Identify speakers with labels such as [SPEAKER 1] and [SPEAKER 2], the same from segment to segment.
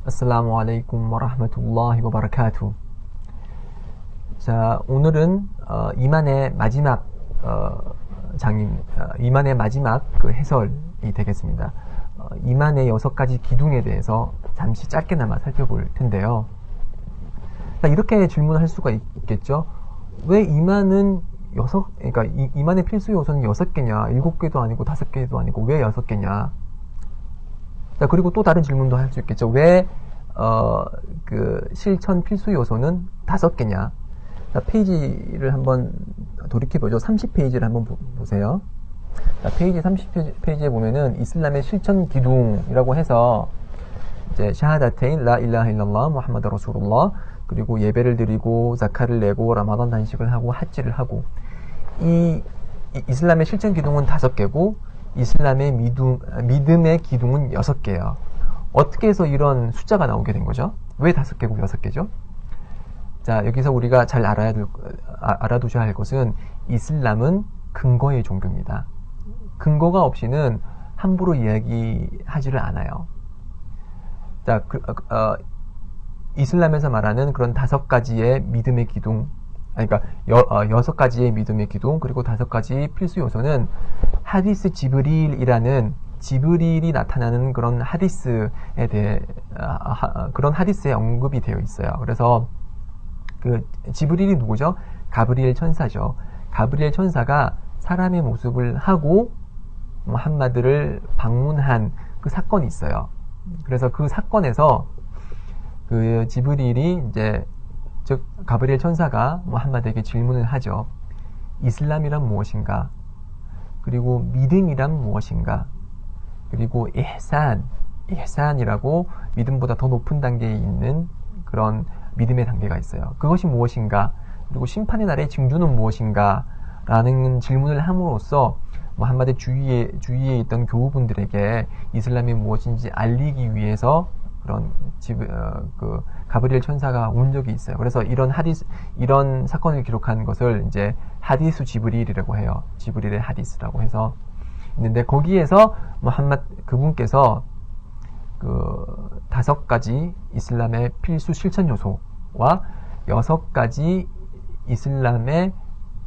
[SPEAKER 1] 아슬라무 알레이쿰 와라흐마툴라히 와바라카투. 자, 오늘은 이만의 마지막 이만의 마지막 그 해설이 되겠습니다. 이만의 6가지 기둥에 대해서 잠시 짧게나마 살펴볼 텐데요. 자, 이렇게 질문할 수가 있겠죠. 왜 이만은 그러니까 이만의 필수 요소는 6개냐, 7개도 아니고 5개도 아니고 왜 6개냐? 자, 그리고 또 다른 질문도 할 수 있겠죠. 왜 그 실천 필수 요소는 5개냐? 자, 페이지를 한번 돌이켜보죠. 30페이지를 한번 보세요. 자, 페이지 30페이지에 보면은 이슬람의 실천 기둥이라고 해서 이제 샤하다테인 라 일라하 일랄라 무함마드 러술ullah, 그리고 예배를 드리고 자카를 내고 라마단 단식을 하고 하지를 하고, 이 이슬람의 실천 기둥은 5개고 이슬람의 믿음의 기둥은 6개예요. 어떻게 해서 이런 숫자가 나오게 된 거죠? 왜 5개고 6개죠? 자, 여기서 우리가 잘 알아두셔야 할 것은 이슬람은 근거의 종교입니다. 근거가 없이는 함부로 이야기하지를 않아요. 자, 이슬람에서 말하는 그런 5가지의 믿음의 기둥, 그러니까 6가지의 믿음의 기둥, 그리고 5가지 필수 요소는 하디스 지브릴이라는, 지브릴이 나타나는 그런 하디스에 대해 그런 하디스에 언급이 되어 있어요. 그래서 그 지브릴이 누구죠? 가브리엘 천사죠. 가브리엘 천사가 사람의 모습을 하고 무함마드를 방문한 그 사건이 있어요. 그래서 그 사건에서 그 지브릴이 이제, 즉 가브리엘 천사가 무함마드에게 질문을 하죠. 이슬람이란 무엇인가? 그리고 믿음이란 무엇인가? 그리고 ihsan이라고 믿음보다 더 높은 단계에 있는 그런 믿음의 단계가 있어요. 그것이 무엇인가? 그리고 심판의 날의 징조는 무엇인가? 라는 질문을 함으로써 무함마드 주위에 있던 교우분들에게 이슬람이 무엇인지 알리기 위해서 그런 그 가브리엘 천사가 온 적이 있어요. 그래서 이런 사건을 기록한 것을 이제 하디스 지브릴이라고 해요. 지브릴의 하디스라고 해서 있는데, 거기에서 그분께서 그 5가지 이슬람의 필수 실천 요소와 6가지 이슬람의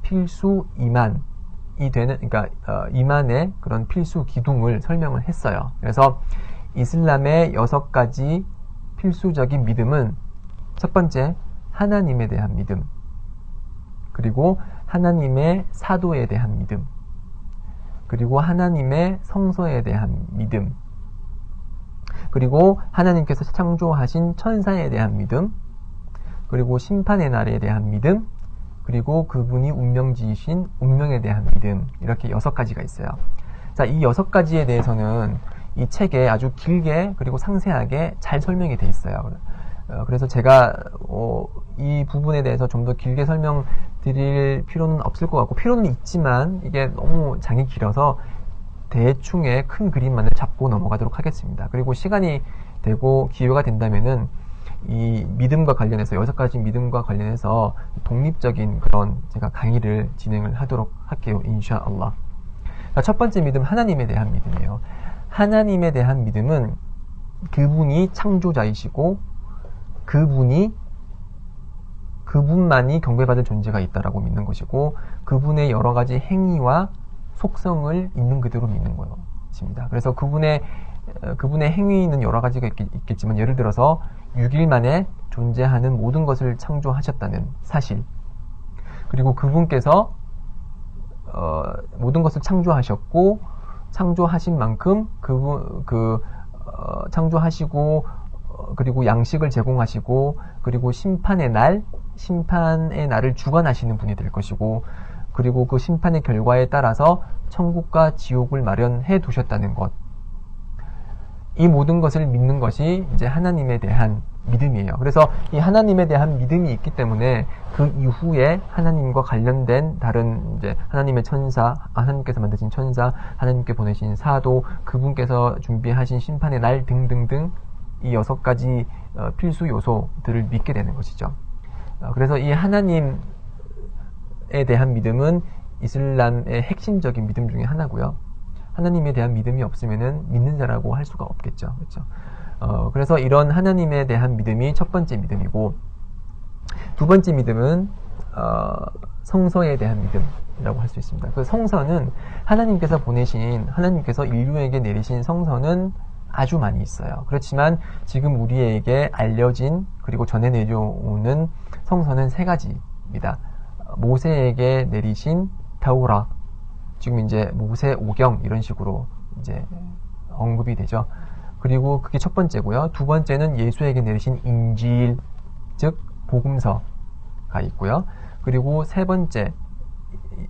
[SPEAKER 1] 필수 이만이 되는, 그러니까 이만의 그런 필수 기둥을 설명을 했어요. 그래서 이슬람의 6가지 필수적인 믿음은, 첫 번째, 하나님에 대한 믿음, 그리고 하나님의 사도에 대한 믿음, 그리고 하나님의 성서에 대한 믿음, 그리고 하나님께서 창조하신 천사에 대한 믿음, 그리고 심판의 날에 대한 믿음, 그리고 그분이 운명지으신 운명에 대한 믿음, 이렇게 6가지가 있어요. 자, 이 6가지에 대해서는 이 책에 아주 길게 그리고 상세하게 잘 설명이 되어 있어요. 그래서 제가 이 부분에 대해서 좀 더 길게 설명드릴 필요는 없을 것 같고, 필요는 있지만 이게 너무 장이 길어서 대충의 큰 그림만을 잡고 넘어가도록 하겠습니다. 그리고 시간이 되고 기회가 된다면은 이 믿음과 관련해서, 6가지 믿음과 관련해서 독립적인 그런 제가 강의를 진행을 하도록 할게요. 인샤알라. 첫 번째 믿음, 하나님에 대한 믿음이에요. 하나님에 대한 믿음은 그분이 창조자이시고 그분만이 경배받을 존재가 있다라고 믿는 것이고, 그분의 여러 가지 행위와 속성을 있는 그대로 믿는 것입니다. 그래서 그분의 행위는 여러 가지가 있겠지만, 예를 들어서 6일 만에 존재하는 모든 것을 창조하셨다는 사실, 그리고 그분께서 모든 것을 창조하셨고, 창조하신 만큼 창조하시고, 그리고 양식을 제공하시고, 그리고 심판의 날을 주관하시는 분이 될 것이고, 그리고 그 심판의 결과에 따라서 천국과 지옥을 마련해 두셨다는 것, 이 모든 것을 믿는 것이 이제 하나님에 대한 믿음이에요. 그래서 이 하나님에 대한 믿음이 있기 때문에 그 이후에 하나님과 관련된 다른 이제 하나님의 천사, 하나님께서 만드신 천사, 하나님께 보내신 사도, 그분께서 준비하신 심판의 날 등등등, 이 6가지 필수 요소들을 믿게 되는 것이죠. 그래서 이 하나님에 대한 믿음은 이슬람의 핵심적인 믿음 중에 하나고요. 하나님에 대한 믿음이 없으면은 믿는 자라고 할 수가 없겠죠. 그렇죠? 그래서 이런 하나님에 대한 믿음이 첫 번째 믿음이고, 두 번째 믿음은 성서에 대한 믿음이라고 할 수 있습니다. 그 성서는 하나님께서 인류에게 내리신 성서는 아주 많이 있어요. 그렇지만 지금 우리에게 알려진 그리고 전해 내려오는 성서는 세 가지입니다. 모세에게 내리신 타우라, 지금 이제 모세 오경 이런 식으로 이제 언급이 되죠. 그리고 그게 첫 번째고요. 두 번째는 예수에게 내리신 인질, 즉 복음서가 있고요. 그리고 세 번째,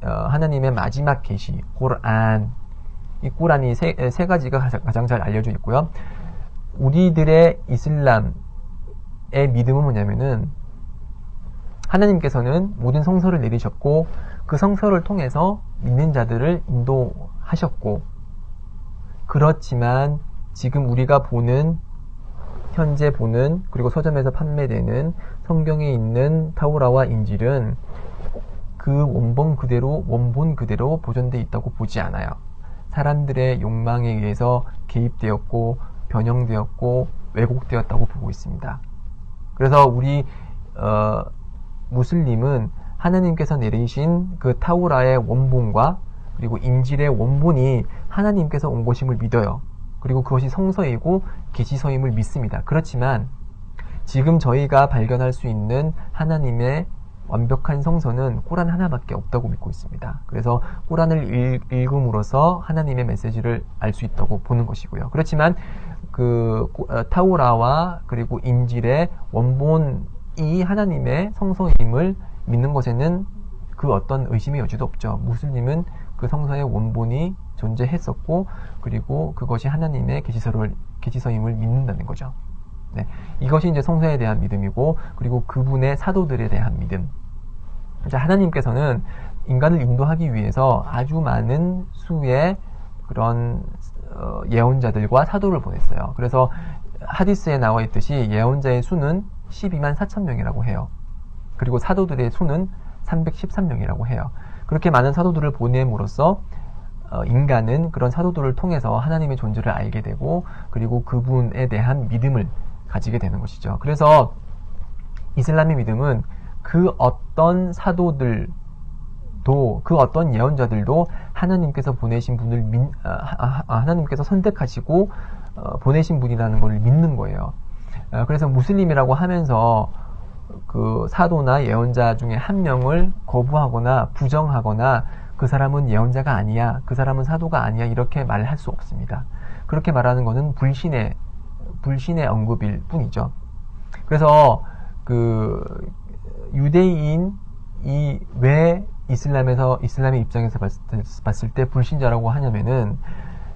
[SPEAKER 1] 하나님의 마지막 계시, 고란. 이 꾸란이 세 가지가 가장 잘 알려져 있고요. 우리들의 이슬람의 믿음은 뭐냐면은, 하나님께서는 모든 성서를 내리셨고, 그 성서를 통해서 믿는 자들을 인도하셨고, 그렇지만 지금 우리가 현재 보는, 그리고 서점에서 판매되는 성경에 있는 타우라와 인질은 그 원본 그대로 보존되어 있다고 보지 않아요. 사람들의 욕망에 의해서 개입되었고, 변형되었고, 왜곡되었다고 보고 있습니다. 그래서 우리 무슬림은 하나님께서 내리신 그 타우라의 원본과 그리고 인질의 원본이 하나님께서 온 것임을 믿어요. 그리고 그것이 성서이고 계시서임을 믿습니다. 그렇지만 지금 저희가 발견할 수 있는 하나님의 완벽한 성서는 꾸란 하나밖에 없다고 믿고 있습니다. 그래서 꾸란을 읽음으로써 하나님의 메시지를 알 수 있다고 보는 것이고요. 그렇지만 그 타우라와 그리고 인질의 원본이 하나님의 성서임을 믿는 것에는 그 어떤 의심의 여지도 없죠. 무슬림은 그 성서의 원본이 존재했었고, 그리고 그것이 하나님의 계시서임을 믿는다는 거죠. 네, 이것이 이제 성서에 대한 믿음이고, 그리고 그분의 사도들에 대한 믿음. 하나님께서는 인간을 인도하기 위해서 아주 많은 수의 그런 예언자들과 사도를 보냈어요. 그래서 하디스에 나와 있듯이 예언자의 수는 12만 4천 명이라고 해요. 그리고 사도들의 수는 313명이라고 해요. 그렇게 많은 사도들을 보냄으로써 인간은 그런 사도들을 통해서 하나님의 존재를 알게 되고, 그리고 그분에 대한 믿음을 가지게 되는 것이죠. 그래서 이슬람의 믿음은 그 어떤 사도들도, 그 어떤 예언자들도 하나님께서 보내신 분을 하나님께서 선택하시고 보내신 분이라는 것을 믿는 거예요. 그래서 무슬림이라고 하면서 그 사도나 예언자 중에 한 명을 거부하거나 부정하거나 그 사람은 예언자가 아니야, 그 사람은 사도가 아니야, 이렇게 말할 수 없습니다. 그렇게 말하는 것은 불신의 언급일 뿐이죠. 그래서 그 유대인이 왜 이슬람의 입장에서 봤을 때 불신자라고 하냐면은,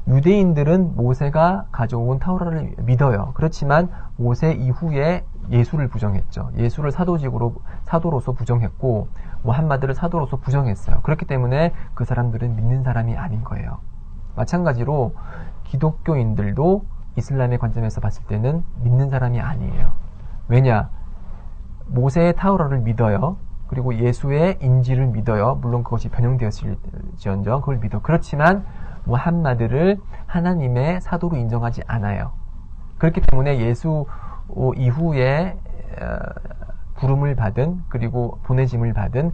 [SPEAKER 1] 유대인들은 모세가 가져온 타우라를 믿어요. 그렇지만 모세 이후에 예수를 부정했죠. 예수를 사도로서 부정했고, 무함마드를 사도로서 부정했어요. 그렇기 때문에 그 사람들은 믿는 사람이 아닌 거예요. 마찬가지로 기독교인들도 이슬람의 관점에서 봤을 때는 믿는 사람이 아니에요. 왜냐? 모세의 타우라를 믿어요. 그리고 예수의 인지를 믿어요. 물론 그것이 변형되었을지언정 그걸 믿어. 그렇지만 무함마드를 하나님의 사도로 인정하지 않아요. 그렇기 때문에 예수 이후에 부름을 받은, 그리고 보내짐을 받은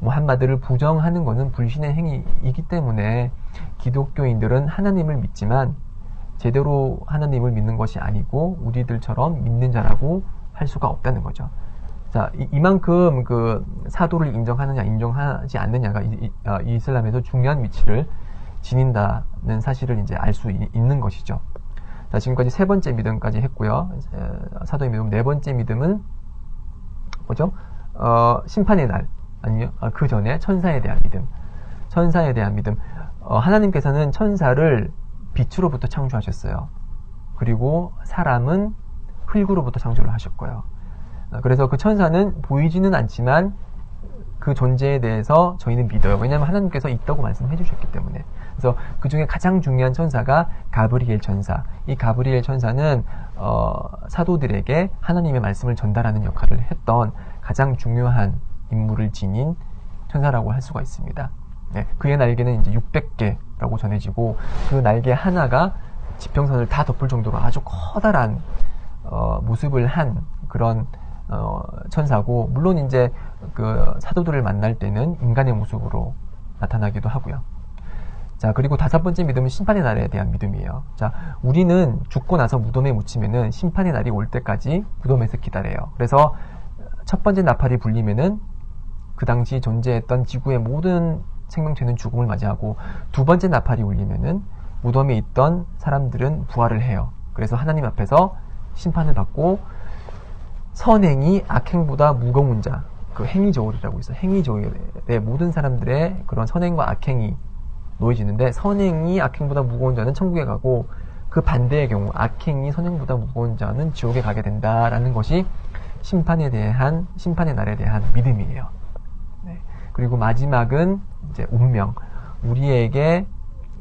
[SPEAKER 1] 무함마드를 부정하는 것은 불신의 행위이기 때문에 기독교인들은 하나님을 믿지만 제대로 하나님을 믿는 것이 아니고 우리들처럼 믿는 자라고 할 수가 없다는 거죠. 자, 이만큼 그 사도를 인정하느냐 인정하지 않느냐가 이슬람에서 중요한 위치를 지닌다는 사실을 이제 알 수 있는 것이죠. 자, 지금까지 세 번째 믿음까지 했고요. 사도의 믿음. 네 번째 믿음은 뭐죠? 심판의 날, 아니요, 그 전에 천사에 대한 믿음. 천사에 대한 믿음. 하나님께서는 천사를 빛으로부터 창조하셨어요. 그리고 사람은 흙으로부터 창조를 하셨고요. 그래서 그 천사는 보이지는 않지만 그 존재에 대해서 저희는 믿어요. 왜냐하면 하나님께서 있다고 말씀해 주셨기 때문에. 그래서 그 중에 가장 중요한 천사가 가브리엘 천사. 이 가브리엘 천사는 사도들에게 하나님의 말씀을 전달하는 역할을 했던 가장 중요한 임무를 지닌 천사라고 할 수가 있습니다. 네, 그의 날개는 이제 600개라고 전해지고, 그 날개 하나가 지평선을 다 덮을 정도로 아주 커다란 모습을 한 그런 천사고, 물론 이제 그 사도들을 만날 때는 인간의 모습으로 나타나기도 하고요. 자, 그리고 5번째 믿음은 심판의 날에 대한 믿음이에요. 자, 우리는 죽고 나서 무덤에 묻히면은 심판의 날이 올 때까지 무덤에서 기다려요. 그래서 첫 번째 나팔이 불리면은 그 당시 존재했던 지구의 모든 생명체는 죽음을 맞이하고, 두 번째 나팔이 울리면은 무덤에 있던 사람들은 부활을 해요. 그래서 하나님 앞에서 심판을 받고, 선행이 악행보다 무거운 자, 그 행위저울이라고 있어요. 행위저울에 모든 사람들의 그런 선행과 악행이 놓여지는데, 선행이 악행보다 무거운 자는 천국에 가고, 그 반대의 경우 악행이 선행보다 무거운 자는 지옥에 가게 된다라는 것이 심판의 날에 대한 믿음이에요. 네. 그리고 마지막은 이제 운명. 우리에게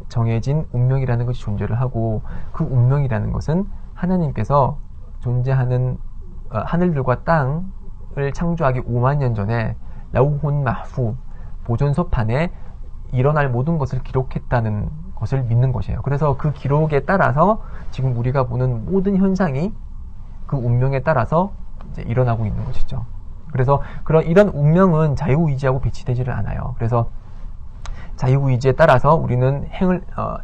[SPEAKER 1] 정해진 운명이라는 것이 존재를 하고, 그 운명이라는 것은 하나님께서 존재하는 하늘들과 땅을 창조하기 5만 년 전에 라우혼 마후 보존소판에 일어날 모든 것을 기록했다는 것을 믿는 것이에요. 그래서 그 기록에 따라서 지금 우리가 보는 모든 현상이 그 운명에 따라서 이제 일어나고 있는 것이죠. 그래서 이런 운명은 자유의지하고 배치되지를 않아요. 그래서 자유의지에 따라서 우리는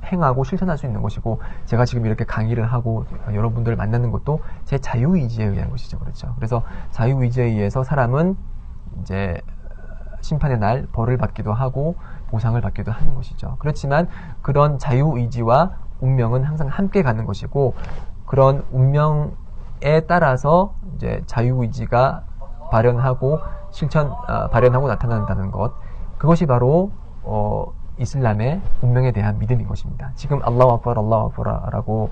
[SPEAKER 1] 행하고 실천할 수 있는 것이고, 제가 지금 이렇게 강의를 하고 여러분들을 만나는 것도 제 자유의지에 의한 것이죠. 그렇죠. 그래서 자유의지에 의해서 사람은 이제 심판의 날 벌을 받기도 하고 보상을 받기도 하는 것이죠. 그렇지만 그런 자유의지와 운명은 항상 함께 가는 것이고, 그런 운명에 따라서 이제 자유의지가 발현하고 나타난다는 것, 그것이 바로 이슬람의 운명에 대한 믿음인 것입니다. 지금 알라후 악바라고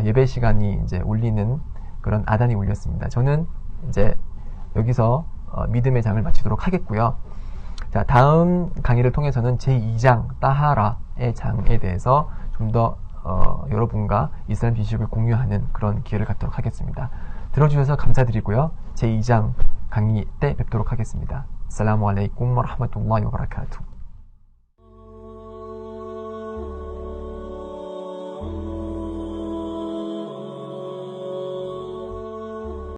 [SPEAKER 1] 예배 시간이 이제 울리는 그런 아단이 울렸습니다. 저는 이제 여기서 믿음의 장을 마치도록 하겠고요. 자, 다음 강의를 통해서는 제2장 따하라의 장에 대해서 좀 더 여러분과 이슬람 지식을 공유하는 그런 기회를 갖도록 하겠습니다. 들어주셔서 감사드리고요. 제2장 강의 때 뵙도록 하겠습니다. 아살라무 알레이쿰 와라흐마투ல்லா히 와바라카투.